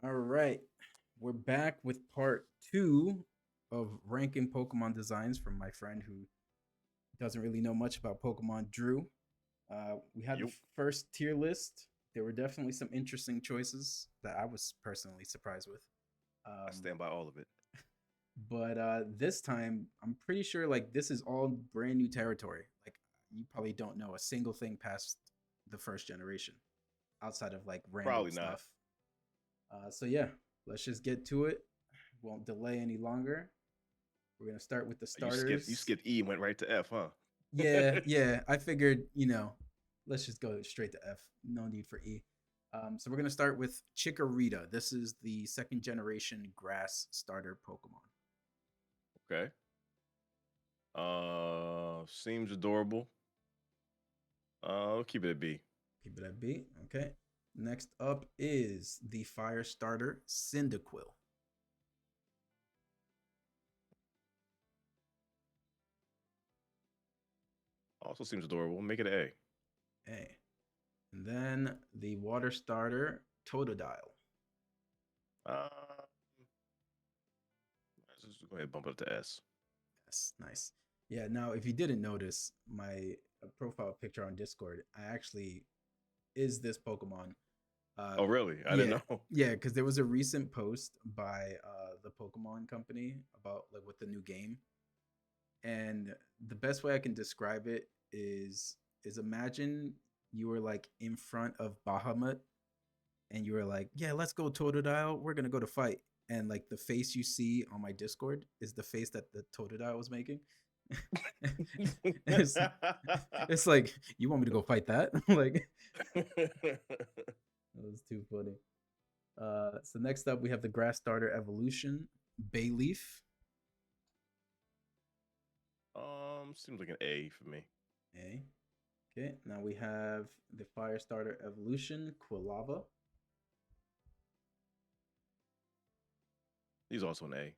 All right. We're back with part two of ranking Pokemon designs from my friend who doesn't really know much about Pokemon, Drew. We had the You, first tier list. There were definitely some interesting choices that I was personally surprised with. I Um, stand by all of it. but this time, I'm pretty sure like this is all brand new territory. Like you probably don't know a single thing past the first generation outside of like random Probably not. stuff. So yeah, let's just get to it. Won't delay any longer. We're gonna start with the You starters. skipped E and went right to F, huh? Yeah. I figured, let's just go straight to F. No need for E. So we're gonna start with Chikorita. This is the second generation grass starter Pokemon. Okay. Seems adorable. I'll keep it a B. Keep it at B. Okay. Next up is the fire starter Cyndaquil. Also seems adorable. Make it A. A. And then the water starter Totodile. Uh, let's just go ahead and bump it up to S. Yes, nice. Yeah, now if you didn't notice, my profile picture on Discord, I actually is this Pokemon. Uh Oh, really? I yeah, didn't know. yeah, because there was a recent post by the Pokemon company about like with the new game. And the best way I can describe it is imagine you were like in front of Bahamut and you were like, yeah, let's go Totodile. We're gonna go to fight. And like the face you see on my Discord is the face that the Totodile was making. it's it's like you want me to go fight that? Like that was too funny. So next up we have the grass starter evolution, Bayleaf. Seems like an A for me. A. Okay, now we have the fire starter evolution, Quilava. He's also an A.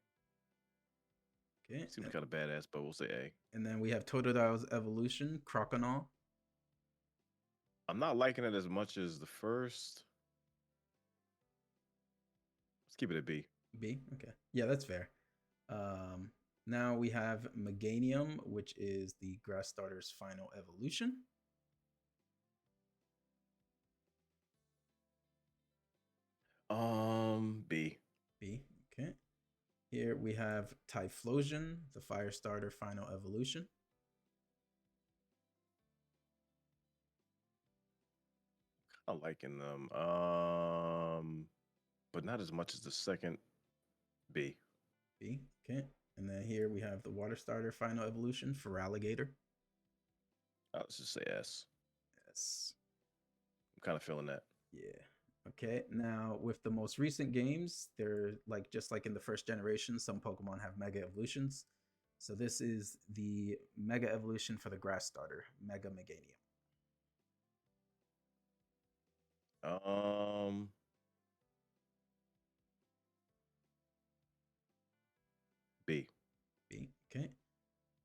Okay, Seems kind of badass, but we'll say A. and then we have Totodile's evolution, Croconaw. I'm not liking it as much as the first. Let's keep it a B. B. Okay, yeah, that's fair. Um, Now we have Meganium, which is the grass starter's final evolution. B. B. Okay. Here we have Typhlosion, the fire starter final evolution. I'm liking them. But not as much as the second B. B. Okay. And then here we have the water starter final evolution for Alligator. Let's just say S. Yes. I'm kind of feeling that. Yeah. Okay. Now with the most recent games, they're like just like in the first generation, some Pokemon have Mega Evolutions. So this is the Mega Evolution for the grass starter, Mega Meganium. Um, B. B. Okay.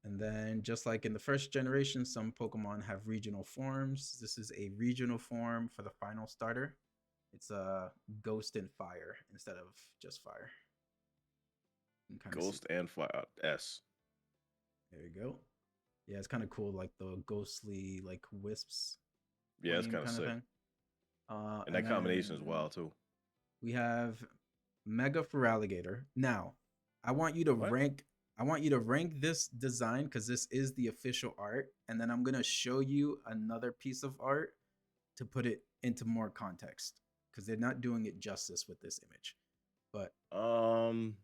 And then, just like in the first generation, some Pokemon have regional forms. This is a regional form for the final starter. It's a Ghost and Fire instead of just Fire. You can kind of see. Ghost and Fire. S. There you go. Yeah, it's kind of cool, like the ghostly, like wisps Yeah, it's flame kind of kind of sick. thing. And And that combination is then wild too. we have Mega Feraligatr. Now, I want you to What? rank. I want you to rank this design because this is the official art, and then I'm gonna show you another piece of art to put it into more context because they're not doing it justice with this image. But Um,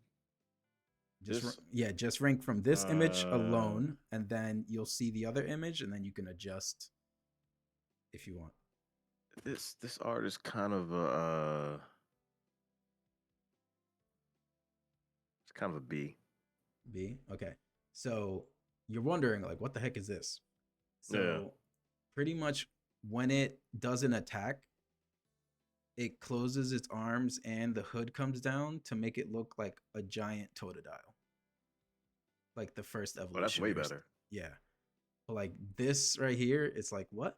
just this yeah, just rank from this image uh alone, and then you'll see the other image, and then you can adjust if you want. this art is kind of it's kind of a B. B. Okay. So you're wondering like, what the heck is this? Yeah. So pretty much when it does an attack, it closes its arms and the hood comes down to make it look like a giant Totodile, like the first Oh, that's way evolutionary. better. Yeah, but like this right here, it's like what?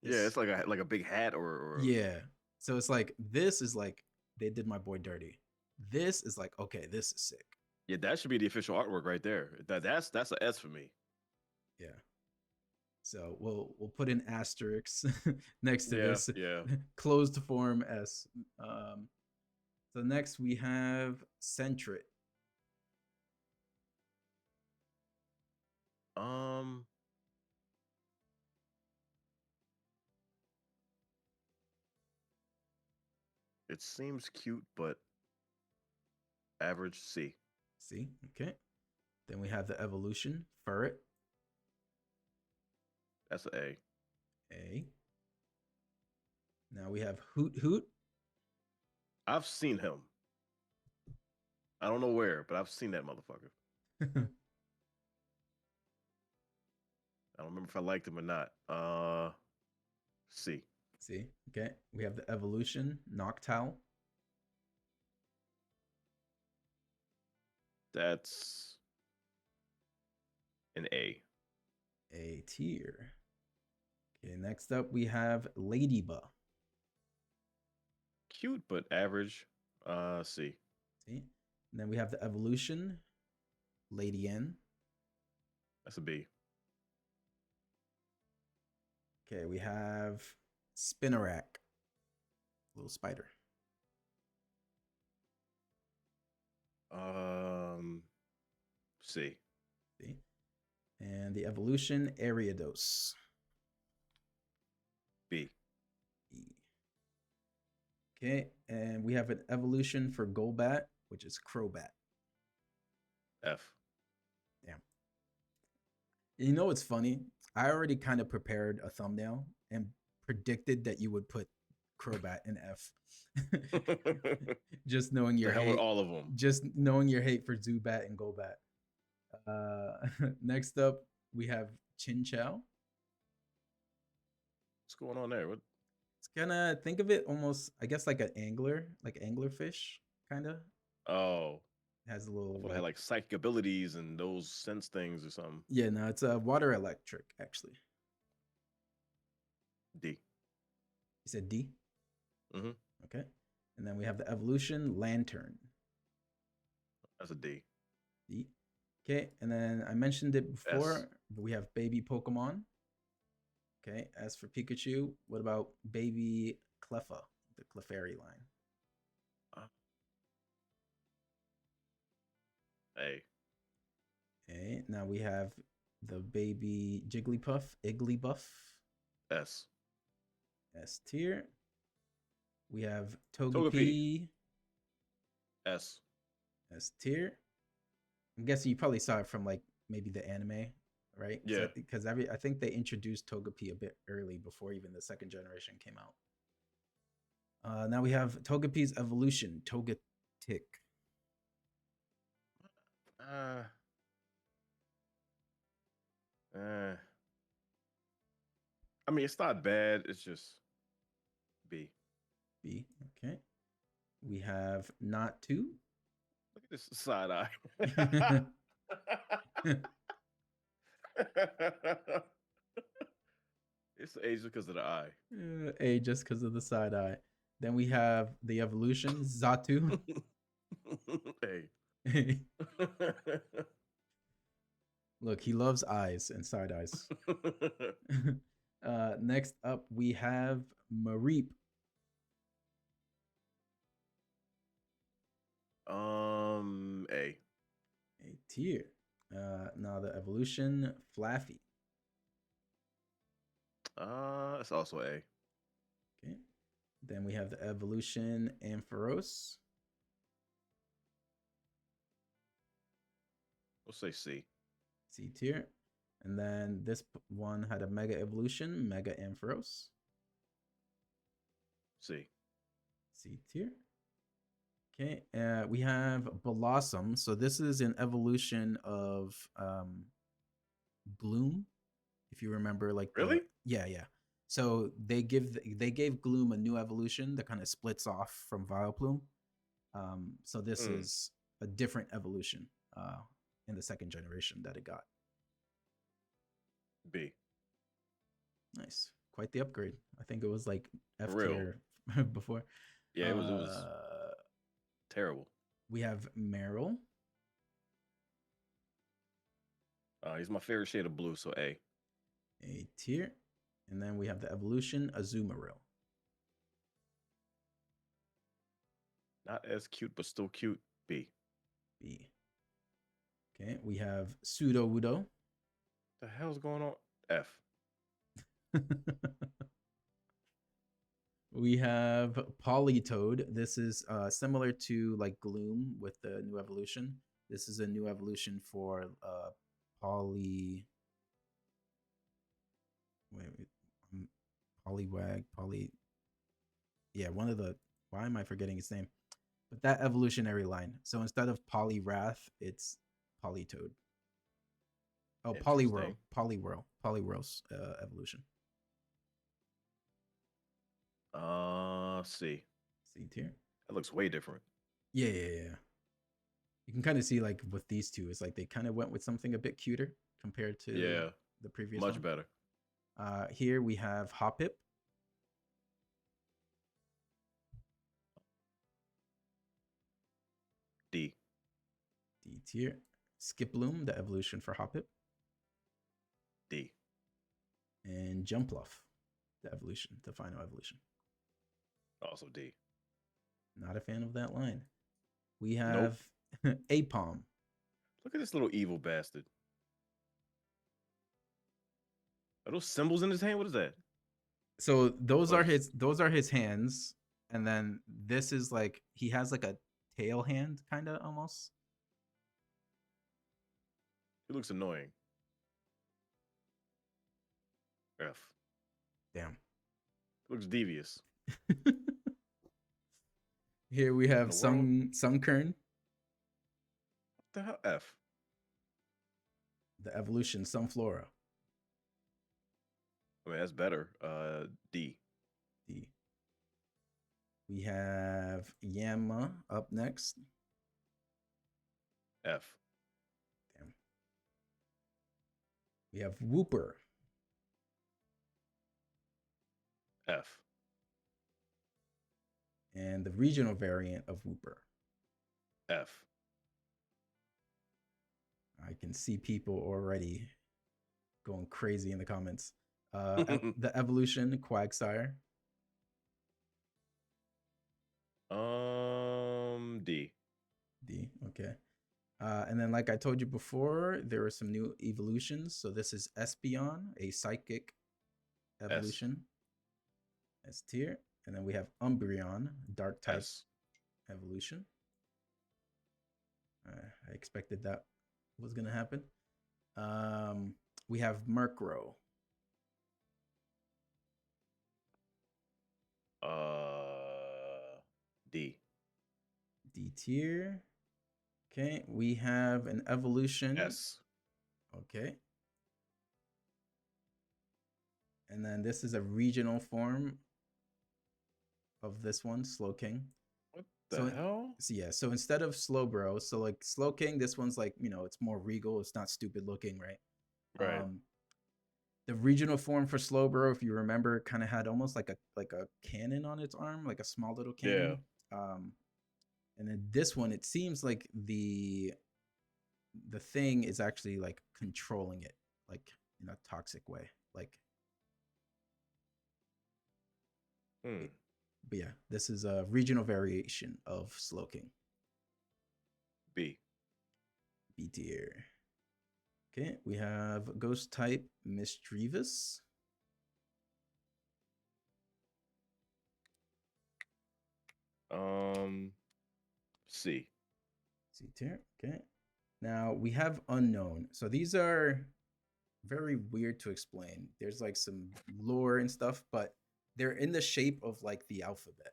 Yeah, It's it's like a big hat or yeah. So it's like this is like they did my boy dirty. This is like, okay, this is sick. Yeah, that should be the official artwork right there. That's a S for me. Yeah. So we'll put in asterisks next to Yeah, this yeah. closed form S. Um, so next we have Centrit. Um, it seems cute, but average C. See, okay. Then we have the evolution Furret. That's an A. A. Now we have Hoot Hoot. I've seen him. I don't know where, but I've seen that motherfucker. I don't remember if I liked him or not. C. See, okay. We have the evolution Noctowl. That's an A. A tier. Okay, next up we have Ladybug. Cute, but average. C. See, and then we have the evolution Lady N. That's a B. Okay, we have Spinnerack, little spider. C. See, and the evolution Ariados. B. B. Okay, and we have an evolution for Golbat, which is Crobat. F. Yeah. You know what's funny? I already kind of prepared a thumbnail and predicted that you would put Crobat in F. Just knowing your The hell with hate. all of them. Just knowing your hate for Zubat and Golbat. Next up, we have Chinchou. What's going on there? What? It's gonna think of it almost, I guess, like an angler, like anglerfish, kind of. Oh, Has a little. I had like psychic abilities and those sense things or something. Yeah, no, it's a water electric actually. D. You said D. Mm-hmm. Okay, and then we have the evolution Lantern. That's a D. D. Okay, and then I mentioned it before, S. but we have baby Pokemon. Okay, as for Pikachu, what about baby Cleffa, the Clefairy line? A. Okay, now we have the baby Jigglypuff, Igglybuff. S. S tier. We have Togepi. Togepi. S. S tier. I'm guessing you probably saw it from like maybe the anime, right? Yeah. Because I think they introduced Togepi a bit early before even the second generation came out. Now we have Togepi's evolution, Togetic. I mean, it's not bad. It's just B. B. Okay. We have Not Two. Look at this side eye. It's A just because of the eye. A just because of the side eye. Then we have the evolution, Zatu. A. Look, he loves eyes and side eyes. Next up, we have Mareep. A. A tier. Now the evolution, Flaffy. It's also A. Okay. Then we have the evolution, Ampharos. We'll say C. C tier. And then this one had a mega evolution, Mega Ampharos. C. C tier. Okay, we have Blossom. So this is an evolution of Gloom, if you remember. Like really? Yeah. So they gave Gloom a new evolution that kind of splits off from Vileplume. So this is a different evolution in the second generation that it got. B. Nice, quite the upgrade. I think it was like F For real. tier before. Yeah, it was Terrible. We have Meryl. He's my favorite shade of blue, so A. A tier. And then we have the evolution Azumarill. Not as cute, but still cute. B. B. Okay, we have Sudowoodo. The hell's going on? F. We have Politoed. This is similar to like Gloom with the new evolution. This is a new evolution for Poly. Wait, Poliwag, Poly. Yeah, one of the. Why am I forgetting its name? But that evolutionary line. So instead of Poliwrath, it's Politoed. Oh, Poliwhirl, Poliwhirl's evolution. C. C tier. That looks way different. Yeah. You can kind of see like with these two, it's like they kind of went with something a bit cuter compared to the previous much one. better. Here we have Hoppip. D. D tier. Skiploom, the evolution for Hoppip. D. And Jumpluff, the evolution, the final evolution. Also D. Not a fan of that line. We have Apom. Look at this little evil bastard. Are those symbols in his hand? What is that? So those are his hands, and then this is like he has like a tail hand, kind of almost. He looks annoying. F. Damn. Looks devious. Here we have Sunkern. What the hell? F. The evolution Sunflora. I mean, that's better. D. D. We have Yama up next. F. Damn. We have Wooper. F. And the regional variant of Wooper. F. I can see people already going crazy in the comments. The evolution Quagsire. D. D. Okay. And then, like I told you before, there are some new evolutions. So this is Espeon, a psychic evolution. S tier. And then we have Umbreon, dark type evolution. I expected that was going to happen. We have Murkrow. D. D tier. Okay, we have an evolution. S. Okay. And then this is a regional form of this one, Slowking. What the hell? So yeah, so instead of Slowbro, so like Slowking, this one's like, it's more regal. It's not stupid looking, right? Right. The regional form for Slowbro, if you remember, kind of had almost like a cannon on its arm, like a small little cannon. Yeah. And then this one, it seems like the thing is actually like controlling it, like in a toxic way, like. But yeah, this is a regional variation of Slowking. B. B tier. Okay, we have Ghost type Misdreavus. C. C tier. Okay. Now we have Unknown. So these are very weird to explain. There's like some lore and stuff, but they're in the shape of like the alphabet.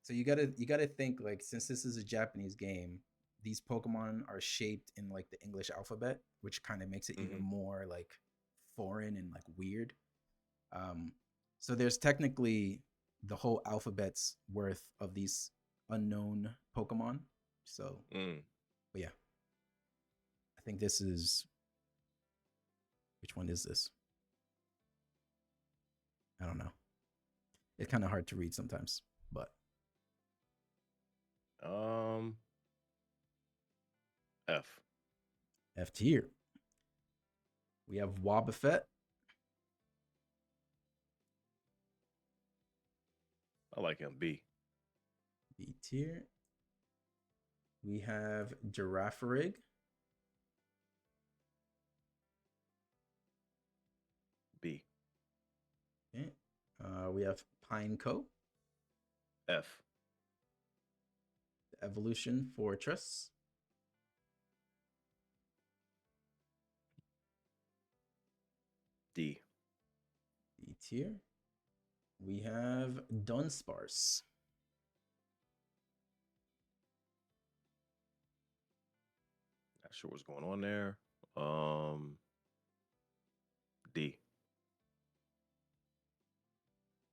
So you gotta think like, since this is a Japanese game, these Pokemon are shaped in like the English alphabet, which kind of makes it even more like foreign and like weird. So there's technically the whole alphabet's worth of these unknown Pokemon. So, but yeah, I think this is, which one is this? I don't know. It's kind of hard to read sometimes, but Um, F. F tier. We have Wobbuffet. I like him. B. B tier. We have Giraffarig. B. Okay. We have Pineco. F. Evolution Fortress. D. B tier. We have Dunsparce. Not sure what's going on there. Um, D.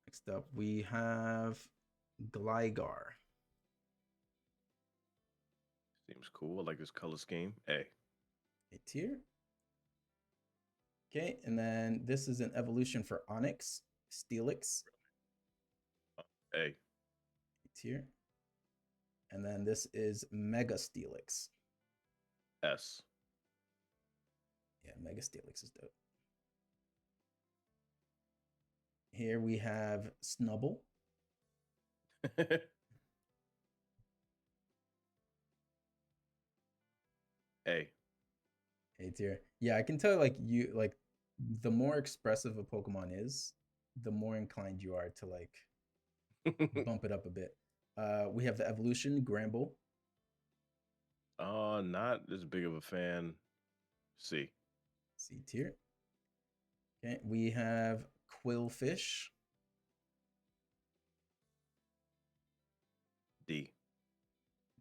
Next up, we have Gligar. Seems cool. I like this color scheme. A. A tier. Okay, and then this is an evolution for Onyx, Steelix. A. A tier. And then this is Mega Steelix. S. Yeah, Mega Steelix is dope. Here we have Snubble. A. A tier. Yeah, I can tell like you like the more expressive a Pokemon is, the more inclined you are to like bump it up a bit. We have the evolution Gramble. Not as big of a fan. C. C tier. Okay, we have Quillfish. D.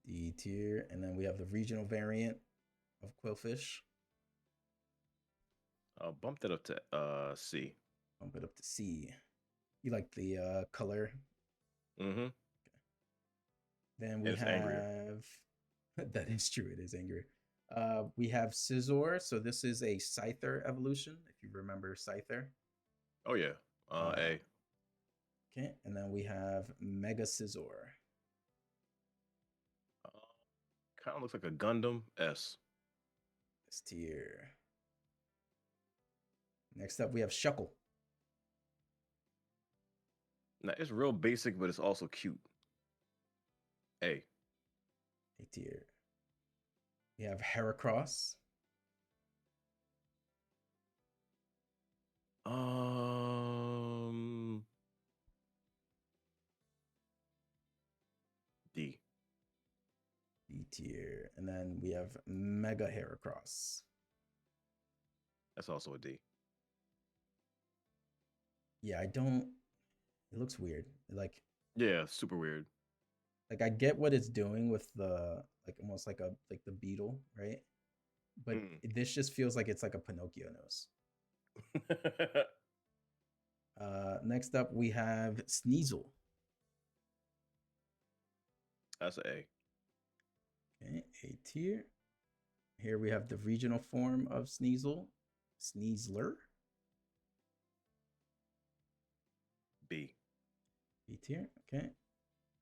D tier, and then we have the regional variant of Quillfish. I'll bump that up to C. Bump it up to C. You like the color? Mm-hmm. Then we It's angrier. have that is true. It is angrier. We have Scizor. So this is a Scyther evolution. If you remember Scyther. Oh yeah. A. Okay, and then we have Mega Scizor. Kind of looks like a Gundam. S. S tier. Next up, we have Shuckle. Now it's real basic, but it's also cute. A. A tier. We have Heracross. Um. D. D tier. And then we have Mega Heracross. That's also a D. Yeah, I don't. It looks weird. Yeah, super weird. Like I get what it's doing with the like almost like the beetle, right? But Mm. this just feels like it's like a Pinocchio nose. Next up we have Sneasel. That's a A. Okay, A tier. Here we have the regional form of Sneasel, Sneasler. B. B tier. Okay.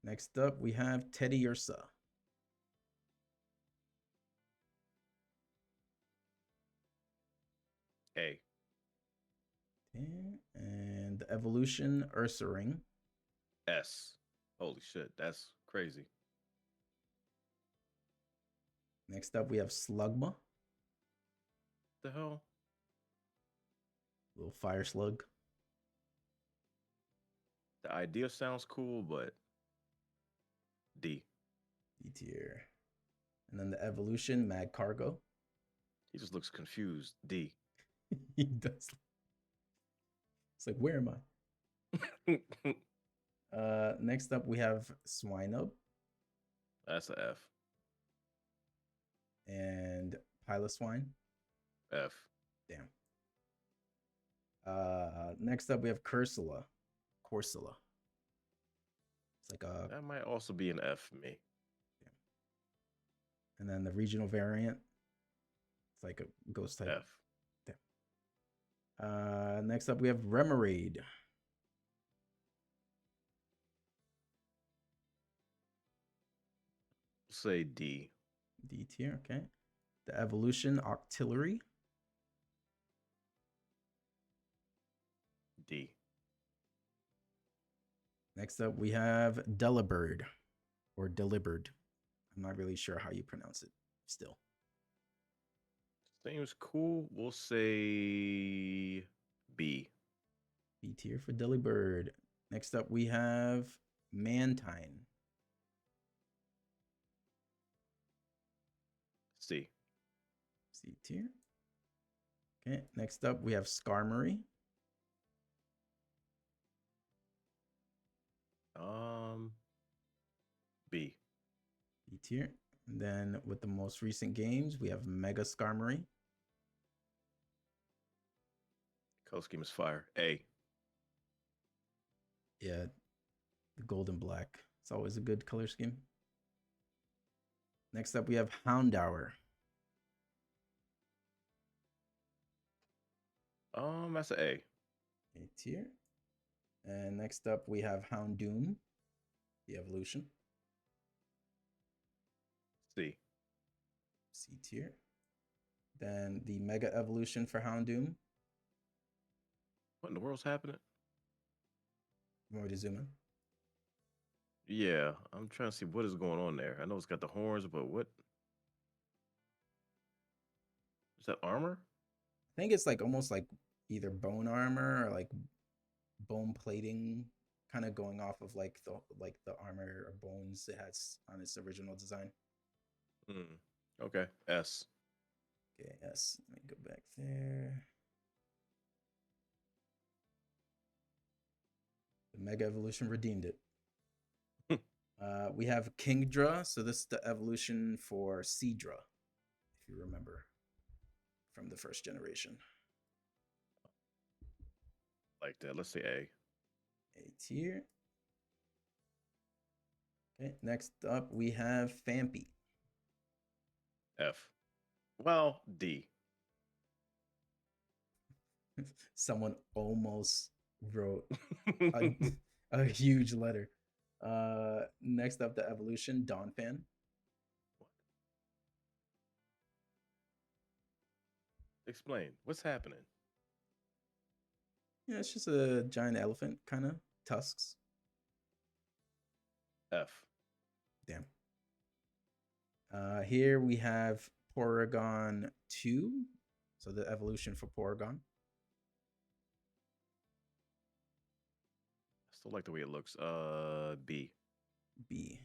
Next up we have Teddy Ursa. A. Okay. And the evolution Ursaring. S. Holy shit, that's crazy. Next up we have Slugma, The hell? little fire slug. The idea sounds cool, but D. D tier. And then the evolution Mag Cargo. He just looks confused. D. He does. It's like, where am I? Next up we have Swinub That's a F. and Piloswine. F. Damn. Next up we have Cursula. Corsola. It's like a That might also be an F for me. and then the regional variant. It's like a ghost type. F. Next up we have Remoraid. Say D. D tier. Okay. The evolution Octillery. D. Next up, we have Delibird or Delibird. I'm not really sure how you pronounce it still. Seems cool. We'll say B. B tier for Delibird. Next up, we have Mantine. C. C tier. Okay. Next up, we have Skarmory. B. B tier. And then with the most recent games, we have Mega Skarmory. Color scheme is fire. A. Yeah, the gold and black. It's always a good color scheme. Next up, we have Houndour. That's an A. A tier. And next up, we have Houndoom, the evolution. C. C tier. Then the Mega Evolution for Houndoom. What in the world's happening? You want me to zoom in? Yeah, I'm trying to see what is going on there. I know it's got the horns, but what? Is that armor? I think it's like almost like either bone armor or like bone plating, kind of going off of like the armor or bones it has on its original design. Okay. S. Okay, yes. Let me go back there. The Mega Evolution redeemed it. We have Kingdra, so this is the evolution for Seadra, if you remember from the first generation. Like that. Let's say A. A tier. Okay, next up we have Fampy. F. Well, D. Someone almost wrote a, a huge letter. Next up, the evolution, Donphan. Explain. What's happening? Yeah, it's just a giant elephant, kind of tusks. F. Damn. Here we have Porygon 2. So the evolution for Porygon. I still like the way it looks. B. B.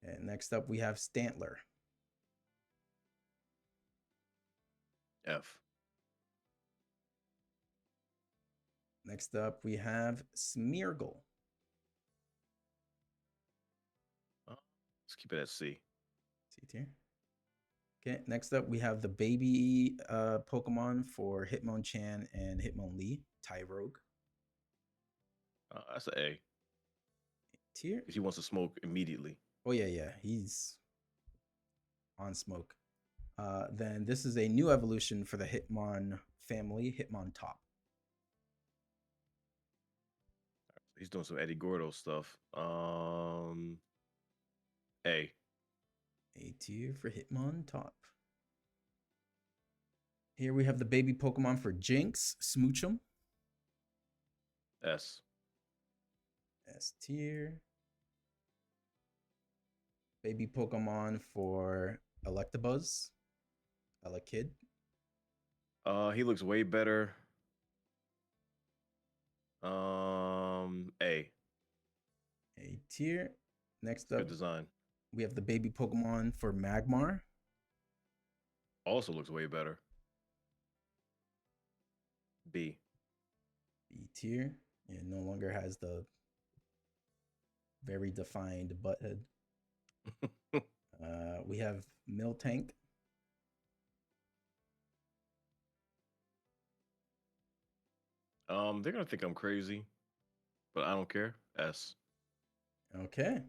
And next up, we have Stantler. F. Next up, we have Smeargle. Let's keep it at C. C tier. Okay, next up, we have the baby Pokemon for Hitmonchan and Hitmonlee, Tyrogue. That's an A. Tier. Because he wants to smoke immediately. Oh, yeah. He's on smoke. Then this is a new evolution for the Hitmon family, Hitmontop. He's doing some Eddie Gordo stuff. A. A tier for Hitmontop. Here we have the baby Pokemon for Jinx, Smoochum. S. S tier. Baby Pokemon for Electabuzz, Elekid. He looks way better. A. A tier. Next Good up, design. we have the baby Pokemon for Magmar. Also looks way better. B. B tier. It no longer has the very defined butt head. We have Miltank. They're gonna think I'm crazy, but I don't care. S. Okay.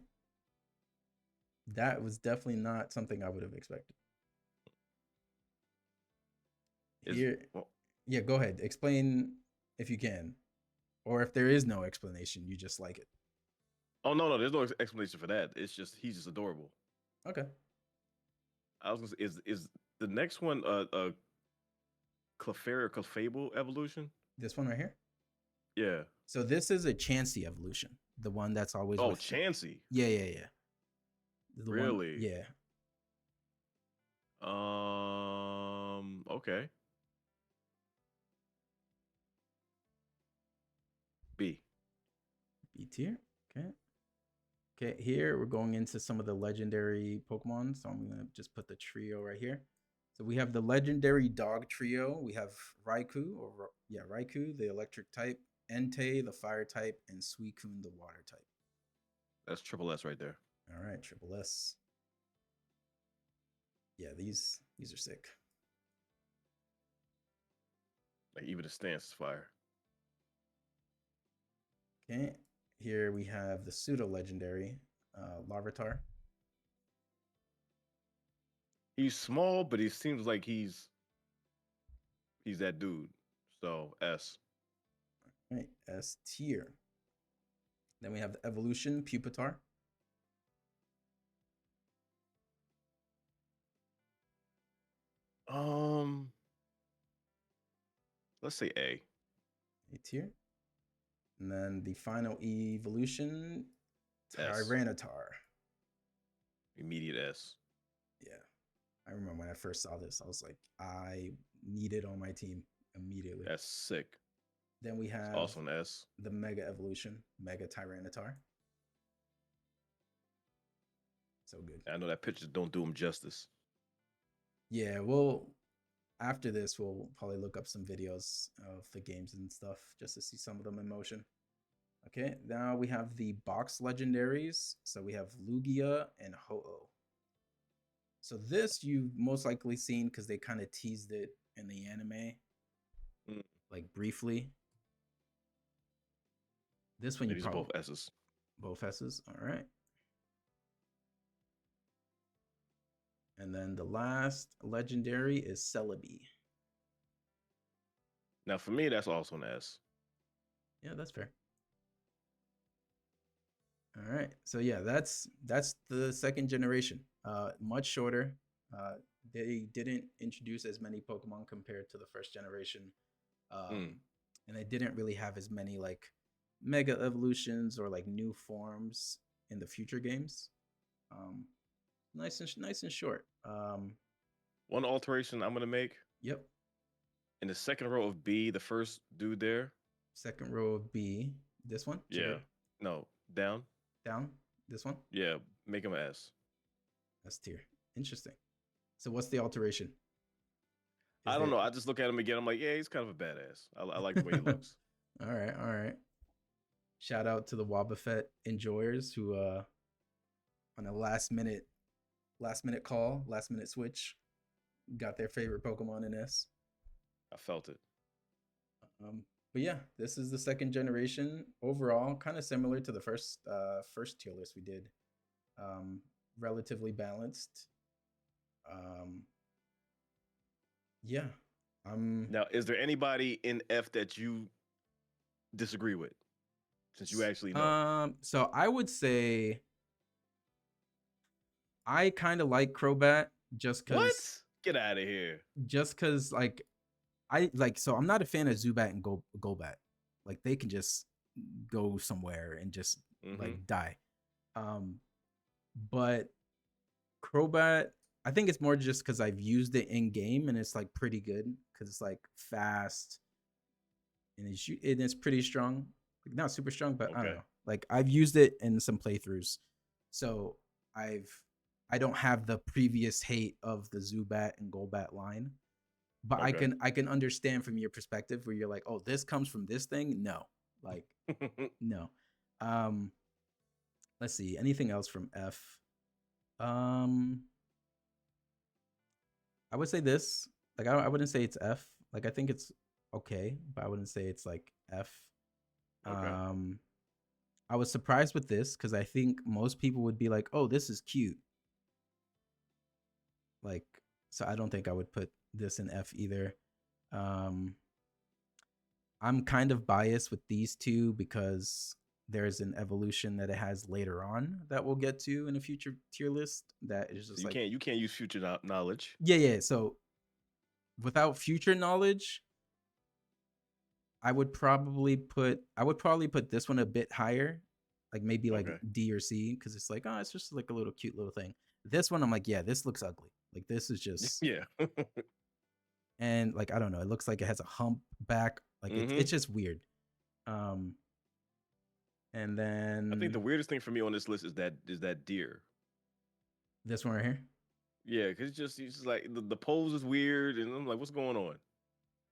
That was definitely not something I would have expected. Here, yeah, go ahead. Explain if you can. Or if there is no explanation, you just like it. Oh no, there's no explanation for that. It's just he's just adorable. Okay. I was gonna say, is the next one a Clefairy or Clefable evolution? This one right here. Yeah. So this is a Chansey evolution, the one that's always Oh, with. Chansey. Yeah, yeah, yeah. The one. Really? Yeah. Okay. B. B tier. Okay. Okay. Here we're going into some of the legendary Pokemon. So I'm gonna just put the trio right here. So we have the legendary dog trio. We have Raikou, or yeah, Raikou, the electric type, Entei, the fire type, and Suicune, the water type. That's triple S right there. All right, triple S. Yeah, these are sick. Like even the stance is fire. Okay, here we have the pseudo legendary Larvitar. He's small, but he seems like he's that dude. So S. All right, S tier. Then we have the evolution Pupitar. Um, let's say A. A tier. And then the final evolution S. Tyranitar. Immediate S. Yeah. I remember when I first saw this, I was like, I need it on my team immediately. That's sick. Then we It's have also an S. the Mega Evolution, Mega Tyranitar. So good. I know that picture don't do him justice. Yeah, well, after this, we'll probably look up some videos of the games and stuff just to see some of them in motion. Okay, now we have the box legendaries. So we have Lugia and Ho-Oh. So this you've most likely seen because they kind of teased it in the anime, like briefly. This one you These probably are both S's. both S's. All right. And then the last legendary is Celebi. Now for me, that's also an S. Yeah, that's fair. All right. So yeah, that's the second generation. Much shorter. They didn't introduce as many Pokemon compared to the first generation. And they didn't really have as many like mega evolutions or like new forms in the future games. Nice and short. One alteration I'm gonna make. Yep. In the second row of B, the first dude there. Second row of B. This one. Yeah. No, down. Down. This one. Yeah, make him an S. S tier. Interesting. So what's the alteration? I don't know. I just look at him again. I'm like, yeah, he's kind of a badass. I like the way he looks. All right, all right. Shout out to the Wobbuffet enjoyers who on a last minute call, last minute switch, got their favorite Pokemon in S. I felt it. But yeah, this is the second generation. Overall, kind of similar to the first tier list we did. Relatively balanced. Yeah. Now, is there anybody in F that you disagree with? Since you actually know. So I would say I kind of like Crobat just because. What? Get out of here. Just because, like, so I'm not a fan of Zubat and Golbat. Like, they can just go somewhere and just like die. But Crobat, I think it's more just because I've used it in game and it's like pretty good because it's like fast and it's pretty strong. Like, not super strong, but I don't know. Like, I've used it in some playthroughs, so I don't have the previous hate of the Zubat and Golbat line, but I can understand from your perspective where you're like, oh, this comes from this thing. No, like, no. Let's see. Anything else from F? I would say this. Like, I wouldn't say it's F. Like, I think it's okay, but I wouldn't say it's like F. I was surprised with this because I think most people would be like, oh, this is cute. Like, so I don't think I would put this in F either. I'm kind of biased with these two because there's an evolution that it has later on that we'll get to in a future tier list that is So just like, you can't use future knowledge. yeah. So without future knowledge, I would probably put this one a bit higher, like maybe like Okay. D or C, because it's like, oh, it's just like a little cute little thing. This one, I'm like, yeah, this looks ugly. Like this is just, Yeah. and like I don't know, it looks like it has a hump back. Like Hmm. it's just weird. Um, and I think the then weirdest thing for me on this list is that deer. this one right here. Yeah, because it's just like the pose is weird, and I'm like, what's going on?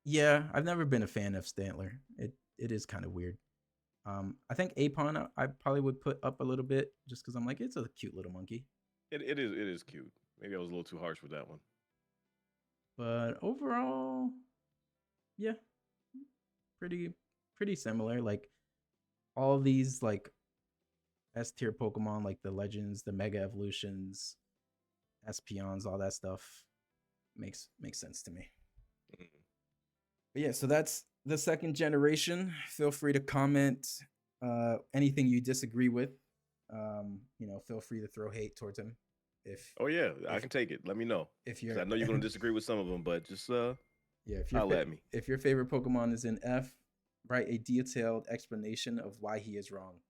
Yeah, I've never been a fan of Stantler. It is kind of weird. I think Apon I probably would put up a little bit just because I'm like it's a cute little monkey. It is cute. Maybe I was a little too harsh with that one. But overall, yeah, pretty pretty similar. Like all these like S tier Pokemon, like the legends, the Mega Evolutions, Espeons, all that stuff makes sense to me. Mhm. But yeah, so that's the second generation. Feel free to comment anything you disagree with. Feel free to throw hate towards him if Oh yeah, I if can take it. Let me know if because you're I know you're gonna disagree with some of them, but just yeah holla at me. if your favorite Pokemon is in F, write a detailed explanation of why he is wrong.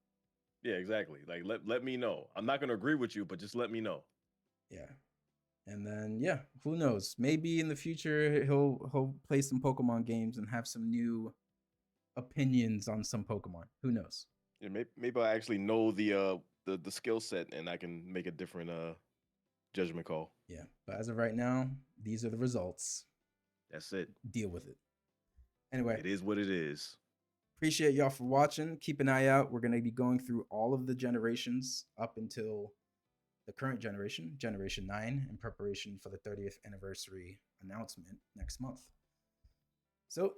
Yeah, exactly. Like let me know. I'm not gonna agree with you, but just let me know. Yeah. And then yeah, who knows? Maybe in the future he'll play some Pokemon games and have some new opinions on some Pokemon. Who knows? Yeah, maybe I actually know the skill set and I can make a different judgment call. Yeah. But as of right now, these are the results. That's it. Deal with it. Anyway, It is what it is. appreciate y'all for watching. Keep an eye out. We're going to be going through all of the generations up until the current generation, Generation 9, in preparation for the 30th anniversary announcement next month. So,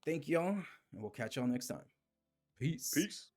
thank y'all, and we'll catch y'all next time. Peace. Peace.